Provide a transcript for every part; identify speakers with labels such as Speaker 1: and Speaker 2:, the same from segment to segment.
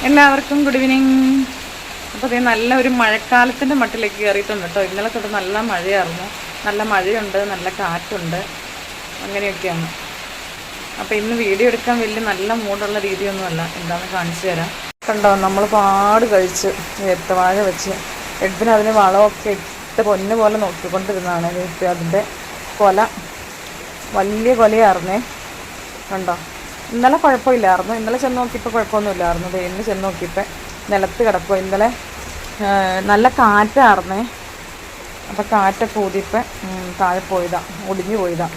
Speaker 1: എല്ലാവർക്കും good evening. അപ്പോൾ അതേ നല്ല ഒരു മഴക്കാലത്തിൻ്റെ മട്ടിലേക്ക് കയറിയിട്ടുണ്ട് കേട്ടോ. ഇന്നലെ തൊട്ട് നല്ല മഴയായിരുന്നു, നല്ല മഴയുണ്ട്, നല്ല കാറ്റുണ്ട്, അങ്ങനെയൊക്കെയാണ്. അപ്പോൾ ഇന്ന് വീഡിയോ എടുക്കാൻ വലിയ നല്ല മൂടുള്ള രീതിയൊന്നുമല്ല. എന്താണെന്ന് കാണിച്ചു തരാം. കണ്ടോ, നമ്മൾ പാട് കഴിച്ച് ഏത്തവാഴ വെച്ച് എഡ്വിന് അതിന് വളമൊക്കെ ഇട്ട് പൊന്നു പോലെ നോക്കിക്കൊണ്ടിരുന്നതാണ്. ഇപ്പോൾ അതിൻ്റെ കൊല വലിയ കൊലയായിരുന്നേ. കണ്ടോ, ഇന്നലെ കുഴപ്പമില്ലായിരുന്നു, ഇന്നലെ ചെന്ന് നോക്കിയപ്പോൾ കുഴപ്പമൊന്നുമില്ലായിരുന്നു. ഇന്ന് ചെന്ന് നോക്കിയപ്പോൾ നിലത്ത് കിടക്കുക. ഇന്നലെ നല്ല കാറ്റായിരുന്നേ. അപ്പോൾ കാറ്റൊക്കെ ഊതിയപ്പോൾ താഴെ പോയതാ, ഒടിഞ്ഞു പോയതാ.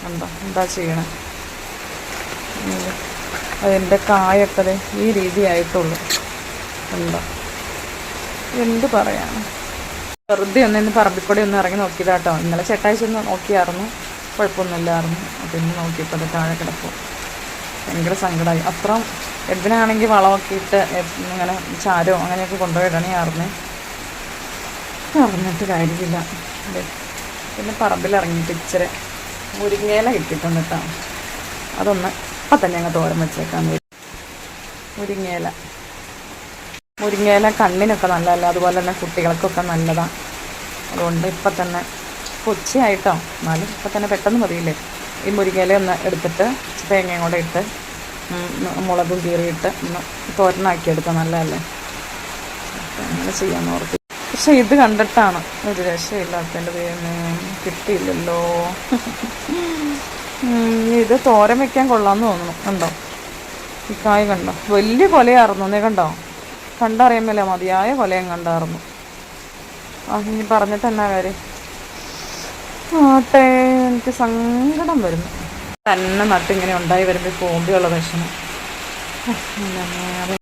Speaker 1: കണ്ടോ എന്താ ചെയ്യണേ. അതിൻ്റെ കായൊക്കെ ഈ രീതിയായിട്ടുള്ളൂ. കണ്ടോ, എന്ത് പറയാണ്. വെറുതെ ഇന്ന് പറമ്പിക്കൂടെ ഒന്ന് ഇറങ്ങി നോക്കിയതാട്ടോ. ഇന്നലെ ചേട്ടാഴ്ച ഒന്ന് നോക്കിയായിരുന്നു, കുഴപ്പമൊന്നുമില്ലായിരുന്നു. അപ്പോൾ ഇന്ന് നോക്കിയപ്പോൾ അത് താഴെ കിടക്കും. ഭയങ്കര സങ്കടമായി. അത്രയും എഡ്വിനാണെങ്കിൽ വളമൊക്കെ ഇട്ട് ഇങ്ങനെ ചാരോ അങ്ങനെയൊക്കെ കൊണ്ടുപോയിടണേ ആർന്നേ. അറിഞ്ഞിട്ട് കാര്യമില്ല. പിന്നെ പറമ്പിലിറങ്ങിയിട്ട് ഇച്ചിരി മുരിങ്ങയില കിട്ടിയിട്ടുണ്ട് കേട്ടോ. അതൊന്ന് ഇപ്പം തന്നെ അങ്ങ് തോരൻ വെച്ചേക്കാൻ വരും. മുരിങ്ങയില കണ്ണിനൊക്കെ നല്ലതല്ല, അതുപോലെ തന്നെ കുട്ടികൾക്കൊക്കെ നല്ലതാണ്. അതുകൊണ്ട് ഇപ്പം തന്നെ കൊച്ചിയായിട്ടോ, എന്നാലും ഇപ്പം തന്നെ പെട്ടെന്ന് മതിയില്ലേ. ഈ മുരിങ്ങയില ഒന്ന് എടുത്തിട്ട് തേങ്ങയും കൂടെ ഇട്ട് മുളകും കീറിയിട്ട് ഒന്ന് തോരനാക്കിയെടുത്താൽ നല്ലതല്ലേ. അങ്ങനെ ചെയ്യാമെന്ന് ഓർത്തി. പക്ഷെ ഇത് കണ്ടിട്ടാണ് ഒരു രക്ഷയില്ലാത്തതിൻ്റെ ദൈവമേ, കിട്ടിയില്ലല്ലോ. ഇത് തോരൻ വയ്ക്കാൻ കൊള്ളാമെന്ന് തോന്നുന്നു. കണ്ടോ ഈ കായ് കണ്ടോ, വലിയ കൊലയായിരുന്നു. നീ കണ്ടോ, കണ്ടറിയുമ്പോൾ മതിയായ കൊലയും കണ്ടായിരുന്നു. ഇനി പറഞ്ഞിട്ട് എന്നാ കാര്യം. ആട്ടെ, എനിക്ക് സങ്കടം വരുന്നു. തന്നെ നട്ടിങ്ങനെ ഉണ്ടായി വരുമ്പോൾ കോമ്പിയുള്ള വിഷമം.